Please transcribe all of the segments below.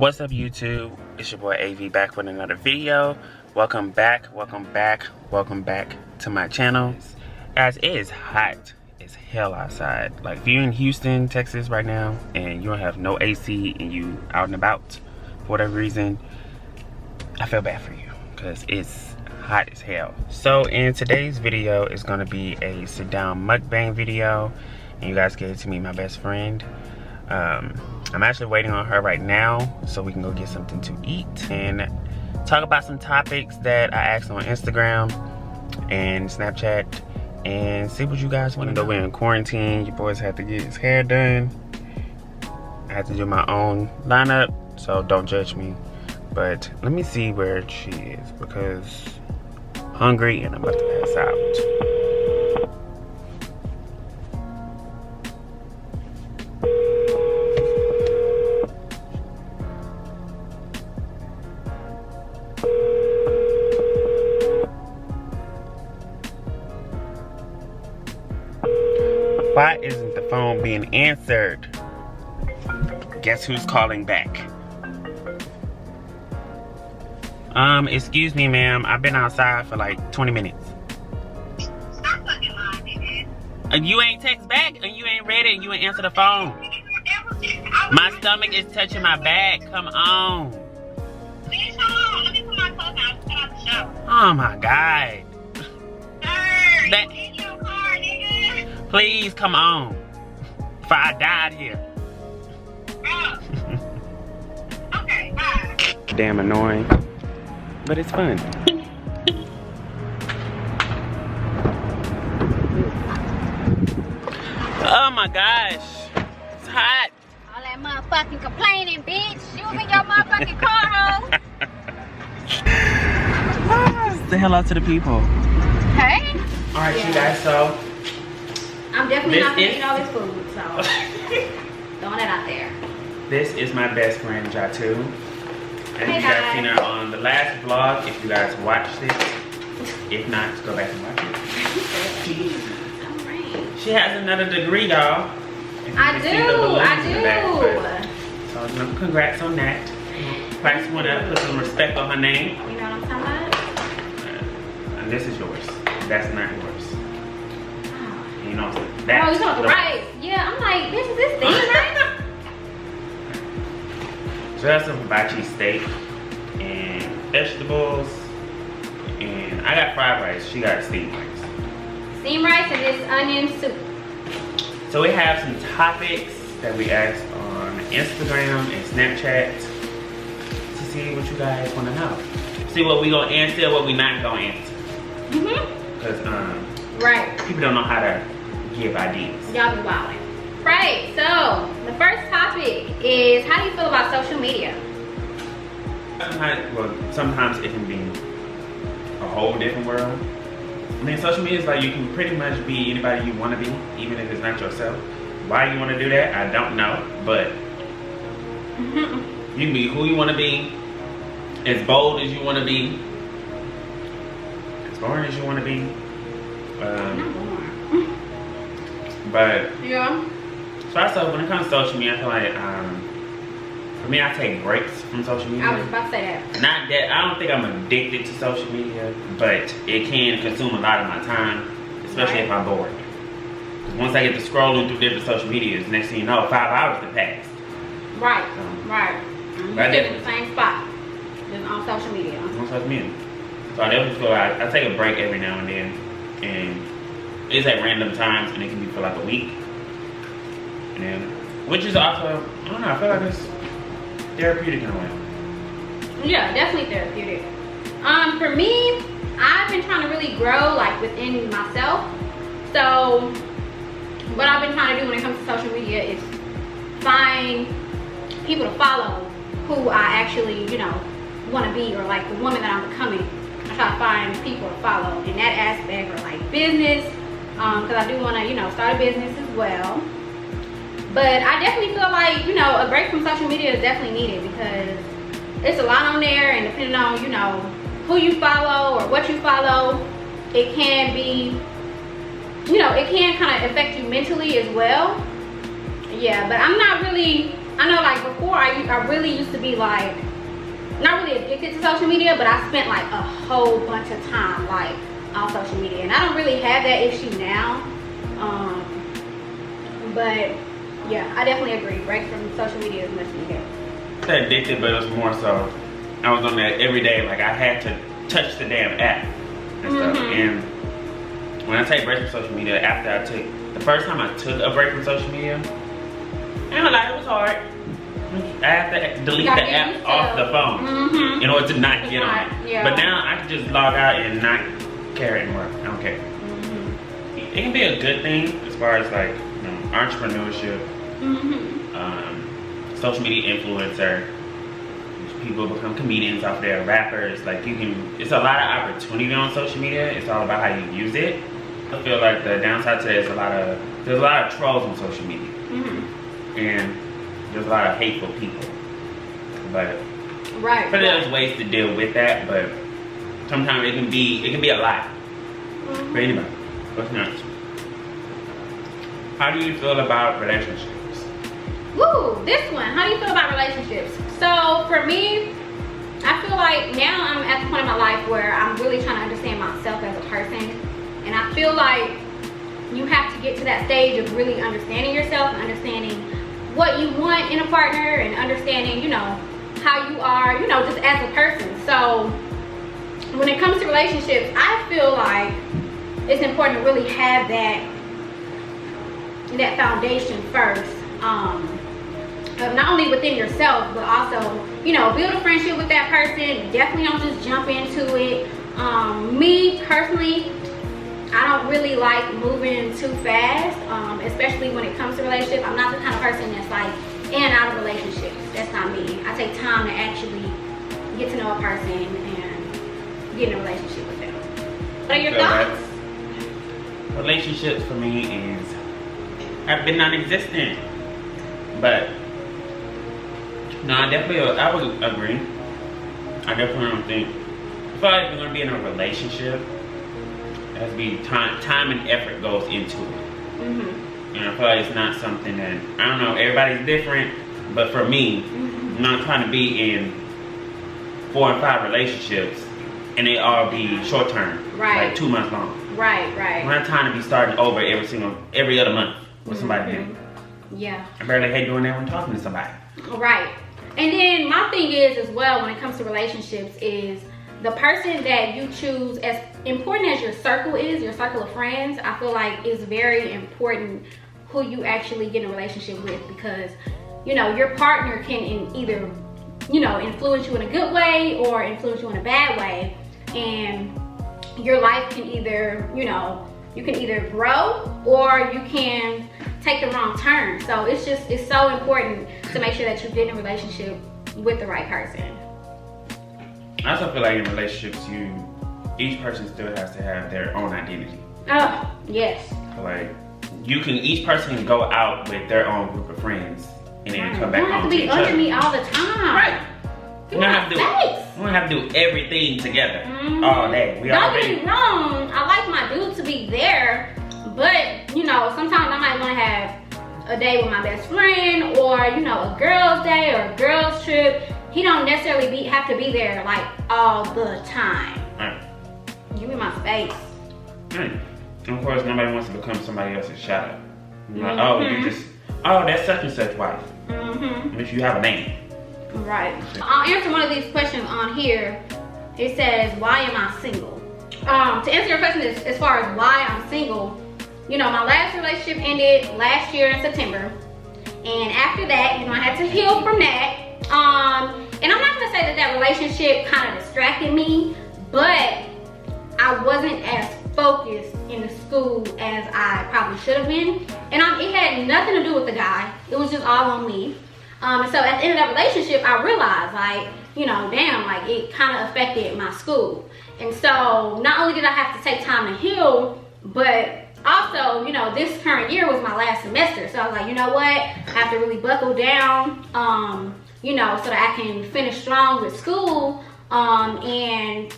What's up, YouTube? It's your boy AV back with another video. Welcome back to my channel. Guys, it is hot as hell outside. Like, if you're in Houston, Texas right now and you don't have no AC and you out and about for whatever reason, I feel bad for you because it's hot as hell. So in today's video is going to be a sit down mukbang video, and you guys get to meet my best friend. I'm actually waiting on her right now so we can go get something to eat and talk about some topics that I asked on Instagram and Snapchat and see what you guys want to know. We're in quarantine. Your boys had to get his hair done. I had to do my own lineup, so don't judge me. But let me see where she is because I'm hungry and I'm about to pass out. Why isn't the phone being answered? Guess who's calling back? Excuse me, ma'am. I've been outside for like 20 minutes. Stop fucking lying, nigga. You ain't text back and you ain't read it and you ain't answer the phone. My stomach is touching my back. Come on. Bitch, hold on. Let me put my clothes on. I'll get out the shower. Oh my God. Sir, That- you in your car, nigga. Please come on. Before I died here. Bro. Okay, bye. Damn annoying. But it's fun. Oh my gosh. It's hot. All that motherfucking complaining, bitch. You in your motherfucking car, hoe. Say hello to the people. Hey. Alright, you guys, so I'm definitely This not gonna is- eat all this food, so throwing it out there. this is my best friend, Jatu. And Hey, you guys guys. seen her on the last vlog if you guys watched it. If not, go back and watch it. Alright. She has another degree, y'all. If you I can see the balloons do. in the back, but- So, you know, congrats on that. Price one up, put some respect on her name. You know what I'm talking about? And this is yours. That's not yours. You know, Oh, that's you talking the- right? Yeah, I'm like, bitch, is this thing right? So that's some hibachi steak and vegetables. And I got fried rice. She got steamed rice. Steamed rice and this onion soup. So we have some topics that we asked on Instagram and Snapchat to see what you guys want to know. See what we gonna answer, what we not gonna answer. Because Right. people don't know how to give ideas. Y'all be wildin'. Right, so the first topic is, how do you feel about social media? Sometimes it can be a whole different world. I mean, social media is like you can pretty much be anybody you want to be, even if it's not yourself. Why you want to do that, I don't know, but you can be who you want to be, as bold as you want to be, as boring as you want to be. But Yeah. so also when it comes to social media, I feel like for me, I take breaks from social media. I was about to say that. Not that I don't think I'm addicted to social media, but it can consume a lot of my time, especially if I'm bored. Because once I get to scrolling through different social medias, next thing you know, 5 hours have passed. Right, right. You But I sit in the same spot, just on social media. On social media. So I definitely feel like I take a break every now and then, and it's at random times, and it can be for like a week. And then, which is also, I don't know, I feel like it's therapeutic in a way. Yeah, definitely therapeutic. For me, I've been trying to really grow like within myself. So what I've been trying to do when it comes to social media is find people to follow who I actually, you know, want to be, or like the woman that I'm becoming. I try to find people to follow in that aspect, or like business, because I do want to, you know, start a business as well. But I definitely feel like, you know, a break from social media is definitely needed, because it's a lot on there, and depending on, you know, who you follow or what you follow, it can be, you know, it can kind of affect you mentally as well. Yeah, but I'm not really I know like before I really used to be like, not really addicted to social media, but I spent like a whole bunch of time like on social media, and I don't really have that issue now. But yeah, I definitely agree. Break from social media as much as you can. I said addicted, but it was more so I was on that every day. Like I had to touch the damn app and stuff. And when I take breaks from social media, after the first time I took a break from social media, and it was hard. I have to delete the app off the phone in order to not get on it. Yeah. But now I can just log out and not care anymore. I don't care. It can be a good thing as far as like entrepreneurship, social media influencer. People become comedians off there, rappers. Like it's a lot of opportunity on social media. It's all about how you use it. I feel like the downside to it is there's a lot of trolls on social media, and there's a lot of hateful people. But there's ways to deal with that. But sometimes it can be a lot. But anyway, what's next? How do you feel about relationships? Woo, this one. How do you feel about relationships? So for me, I feel like now I'm at the point in my life where I'm really trying to understand myself as a person. And I feel like you have to get to that stage of really understanding yourself and understanding what you want in a partner and understanding, how you are, just as a person. So when it comes to relationships, I feel like it's important to really have that foundation first. Not only within yourself, but also, build a friendship with that person. Definitely don't just jump into it. Me personally, I don't really like moving too fast, especially when it comes to relationships. I'm not the kind of person that's like in and out of relationships. That's not me. I take time to actually get to know a person and get in a relationship with them. What are your thoughts? Relationships for me have been non-existent, but no, I would agree. I definitely don't think. I feel like if you're gonna be in a relationship, it has to be time and effort goes into it. And I feel like it's not something that, I don't know, everybody's different, but for me, I'm not trying to be in 4 and 5 relationships and they all be short term, like 2 months long. I'm not trying to be starting over every other month with somebody new. Yeah. I barely hate doing that when talking to somebody. Right. And then my thing is as well when it comes to relationships is the person that you choose, as important as your circle is, your circle of friends, I feel like it's very important who you actually get in a relationship with, because your partner can either influence you in a good way or influence you in a bad way, and your life can either you can either grow or you can take the wrong turn. So it's so important to make sure that you get in a relationship with the right person. I also feel like in relationships, each person still has to have their own identity. Oh, yes. Like each person can go out with their own group of friends and then come back home to each other. You don't have to be under me all the time. Right. We don't have to do everything together all day. Don't get me wrong. I like my dude to be there, but sometimes I might want to have a day with my best friend, or a girls' day or a girls' trip. He don't necessarily have to be there like all the time. Right. Give me my space. Right. And of course, nobody wants to become somebody else's shadow. Like, oh, that's such and such wife. If you have a name. Right. I'll answer one of these questions on here. It says, why am I single? To answer your question as far as why I'm single, my last relationship ended last year in September. And after that, I had to heal from that. And I'm not gonna say that relationship kind of distracted me, but I wasn't as focused in the school as I probably should have been. And it had nothing to do with the guy. It was just all on me. And so at the end of that relationship, I realized damn, it kind of affected my school. And so not only did I have to take time to heal, but also, this current year was my last semester. So I was like, you know what? I have to really buckle down, so that I can finish strong with school. And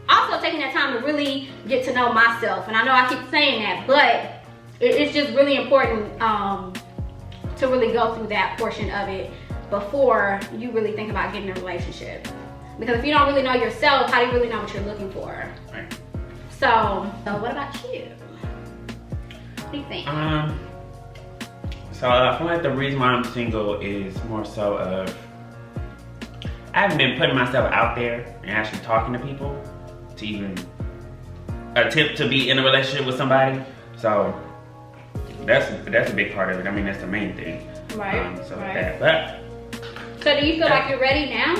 also taking that time to really get to know myself. And I know I keep saying that, but it's just really important to really go through that portion of it. before you really think about getting in a relationship. Because if you don't really know yourself, how do you really know what you're looking for? Right. So what about you? What do you think? So I feel like the reason why I'm single is more so of I haven't been putting myself out there and actually talking to people to even attempt to be in a relationship with somebody. So that's a big part of it. I mean, that's the main thing. Right. So right. So do you feel like you're ready now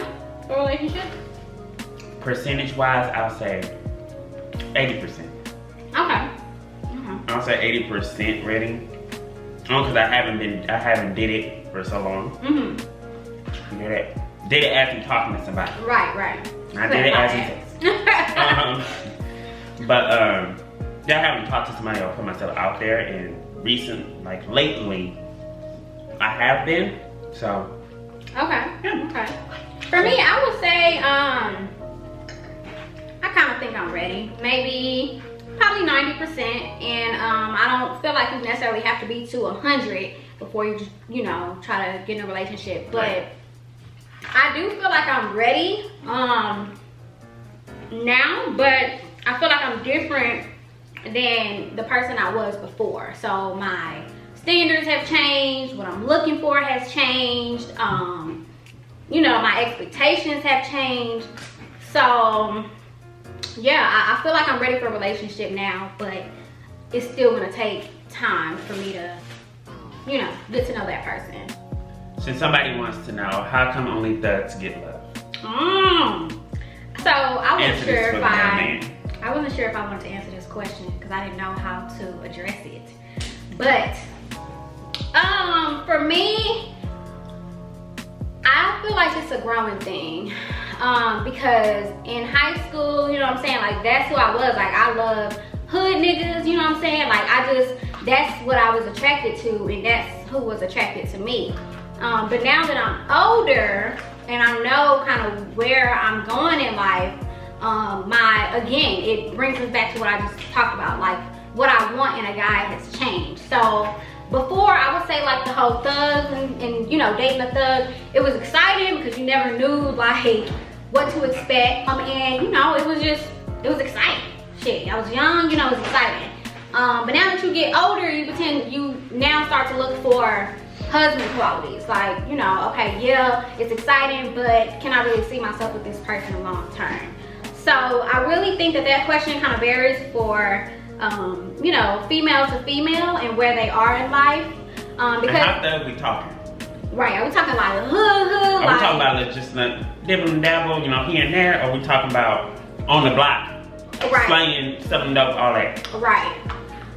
for a relationship? Percentage-wise, I'll say 80%. Okay. I'll say 80% ready. Because I haven't did it for so long. Did it as I'm talking to somebody. Right. I did it as but I haven't talked to somebody or put myself out there, and lately, I have been. So. Okay. Yeah. Okay. For me, I would say I kind of think I'm ready. Maybe probably 90%, and I don't feel like you necessarily have to be to 100 before you just, try to get in a relationship. But right. I do feel like I'm ready now, but I feel like I'm different than the person I was before. So my standards have changed, what I'm looking for has changed, my expectations have changed. So yeah, I feel like I'm ready for a relationship now, but it's still gonna take time for me to, get to know that person. Since somebody wants to know, how come only thugs get love? So I wasn't sure if I wasn't sure if I wanted to answer this question because I didn't know how to address it. But for me, I feel like it's a growing thing. Because in high school, like that's who I was. Like I love hood niggas, like that's what I was attracted to, and that's who was attracted to me. But now that I'm older and I know kind of where I'm going in life, again, it brings us back to what I just talked about, like what I want in a guy has changed. So before, I would say like the whole thugs and dating a thug, it was exciting because you never knew like what to expect. And it was exciting. Shit, I was young, it was exciting. But now that you get older, you now start to look for husband qualities. Like, okay, yeah, it's exciting, but can I really see myself with this person long term? So I really think that question kind of varies for female to female and where they are in life. Because how thug we talking? Right, are we talking like hood? Are we talking about just dibble and dabble, here and there? Or are we talking about on the block, slaying, selling dope, all that? Right.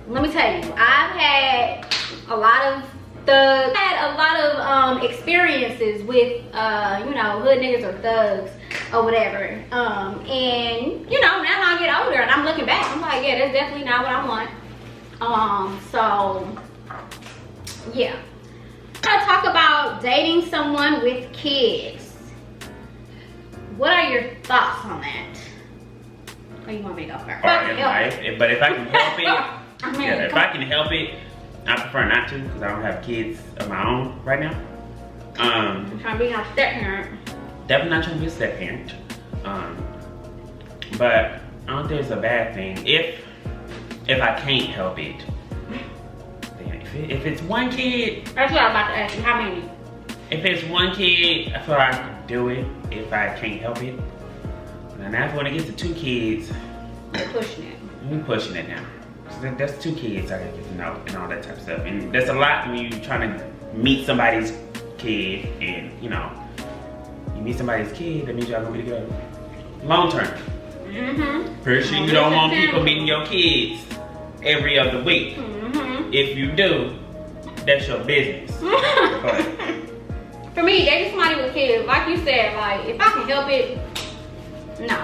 Let me tell you, I've had a lot of experiences with hood niggas or thugs or whatever. And now I get older and I'm looking back, I'm like, yeah, that's definitely not what I want. So yeah. I talk about dating someone with kids. What are your thoughts on that? Or you want me to go first? But if I can help it, if I can help it, I prefer not to because I don't have kids of my own right now. I'm trying to be a step parent. Definitely not trying to be a step parent. But I don't think it's a bad thing if I can't help it. Then if it's one kid, that's what I was about to ask you. How many? If it's one kid, I feel like I can do it if I can't help it. And after when it gets to 2 kids, you're pushing it. We're pushing it now. So that's 2 kids I gotta get to know and all that type of stuff. And there's a lot when you're trying to meet somebody's kid and you meet somebody's kid, that means y'all gonna be together long term. Pretty sure you don't want people meeting your kids every other week. If you do, that's your business. But for me, dating somebody with kids, like you said, like if I can help it, no.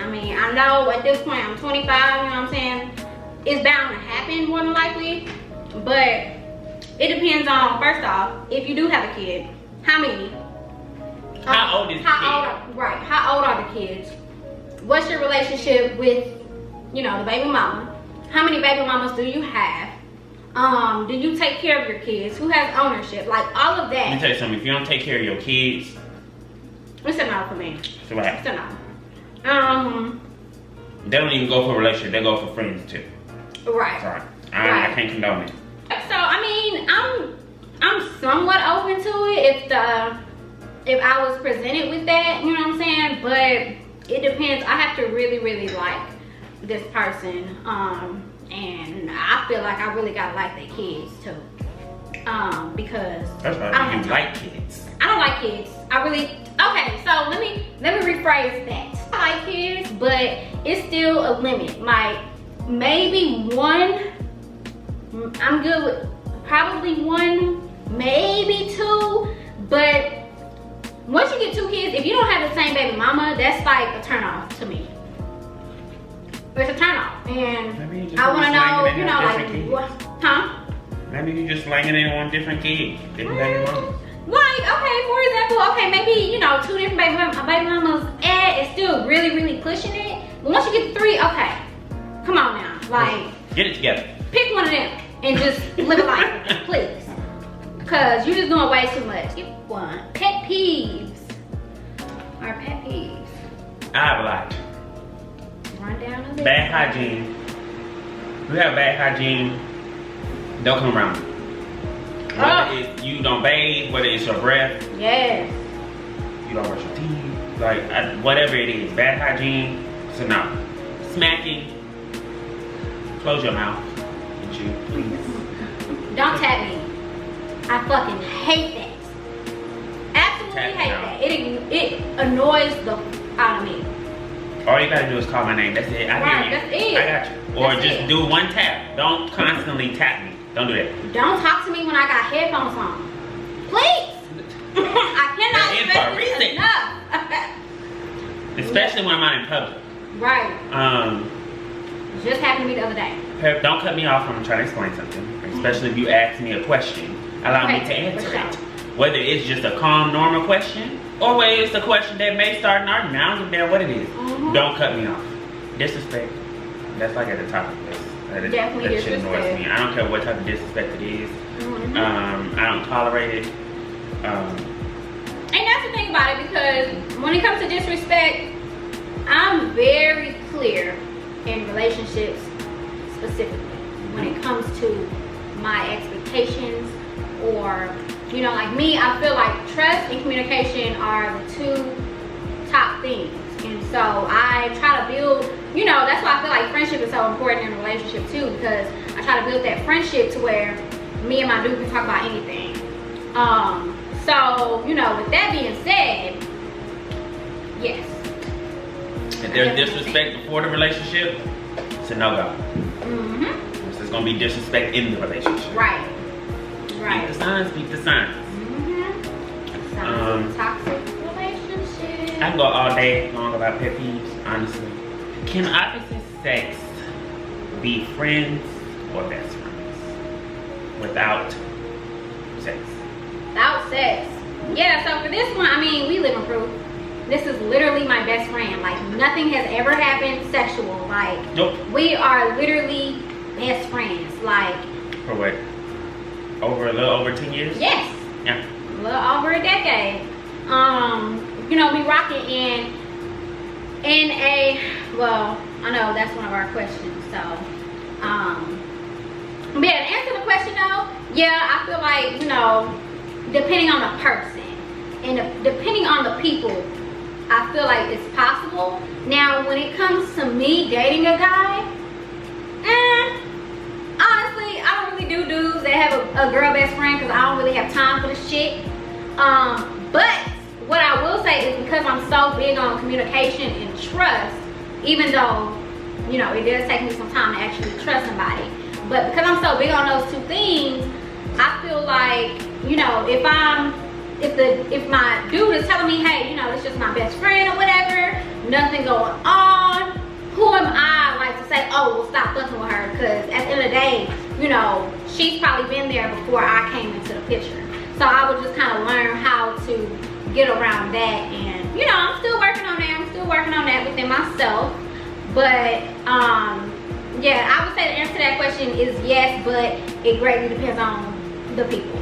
I mean, I know at this point I'm 25, you know what I'm saying? It's bound to happen more than likely, but it depends on, first off, if you do have a kid, how many? How old is the kid? How old are the kids? What's your relationship with, the baby mama? How many baby mamas do you have? Do you take care of your kids? Who has ownership? Like all of that. Let me tell you something. If you don't take care of your kids, it's a no for me. So what happens? It's a no. They don't even go for a relationship. They go for friends too. Right. Sorry, I can't condone it. So I mean, I'm somewhat open to it if I was presented with that. You know what I'm saying? But it depends. I have to really, really like this person. And I feel like I really gotta like their kids too. Because that's right. You like kids. I don't like kids. I really okay, so let me rephrase that. I like kids, but it's still a limit. Like maybe one, I'm good with probably one, maybe two, but once you get 2 kids, if you don't have the same baby mama, that's like a turn off to me. It's a turn off, and I want to know, you know, like, what, huh? Maybe you just slanging it on different kids, different baby mamas. Like, okay, for example, okay, maybe, you know, 2 different baby mamas, and it's still really, really pushing it. But once you get to 3, okay, come on now, like, get it together. Pick one of them and just live a life, please. Cause you're just doing way too much. Get one. Pet peeves. Our pet peeves. I have a lot. Run down a list. Bad hygiene. If you have bad hygiene, don't come around. Whether it's you don't bathe, whether it's your breath. Yes. You don't brush your teeth. Like, whatever it is. Bad hygiene, so no. Smacking. Close your mouth. Would you, please? Don't tap me. I fucking hate that. Absolutely hate that. It annoys the out of me. All you gotta do is call my name. That's it. I hear you. That's it. I got you. Or just do one tap. Don't constantly tap me. Don't do that. Don't talk to me when I got headphones on. Please. I cannot stress this enough. Especially when I'm out in public. Right. It just happened to me the other day. Don't cut me off when I'm trying to explain something. Especially if you ask me a question. Allow me to answer it. Whether it's just a calm, normal question, or whether it's a question that may start an argument. I don't give a damn what it is. Don't cut me off. Disrespect. That's like at the top of the list. Definitely that shit annoys me. I don't care what type of disrespect it is. I don't tolerate it. And that's the thing about it, because when it comes to disrespect, I'm very clear in relationships specifically. When it comes to my expectations, or, you know, like me, I feel like trust and communication are the 2 top things. And so I try to build, you know, that's why I feel like friendship is so important in a relationship too, because I try to build that friendship to where me and my dude can talk about anything. So, you know, with that being said, yes. If there's disrespect before the relationship, it's a no-go. There's gonna be disrespect in the relationship. Right. Right. Speak the signs, speak the signs. Signs of toxic relationship. I can go all day long about pet peeves, honestly. Can opposite sex be friends or best friends without sex? Without sex. Yeah, so for this one, I mean, we live in proof. This is literally my best friend. Like, nothing has ever happened sexual. Like, we are literally best friends. Like, for what? A little over 10 years? Yes. Yeah. A little over a decade. You know, we rocking in a, well, I know that's one of our questions, so but yeah, to answer the question though, yeah, I feel like, you know, depending on the person and depending on the people, I feel like it's possible. Now, when it comes to me dating a guy, honestly, I don't really do dudes that have a girl best friend, because I don't really have time for this shit. But what I will say is, because I'm so big on communication and trust, even though, you know, it does take me some time to actually trust somebody, but because I'm so big on those 2 things, I feel like, you know, if my dude is telling me, hey, you know, it's just my best friend or whatever, nothing going on, who am I, like, to say, oh, well, stop fucking with her? Because at the end of the day, you know, she's probably been there before I came into the picture. So I would just kind of learn how to get around that. And, you know, I'm still working on that. I'm still working on that within myself. But Yeah, I would say the answer to that question is yes, but it greatly depends on the people.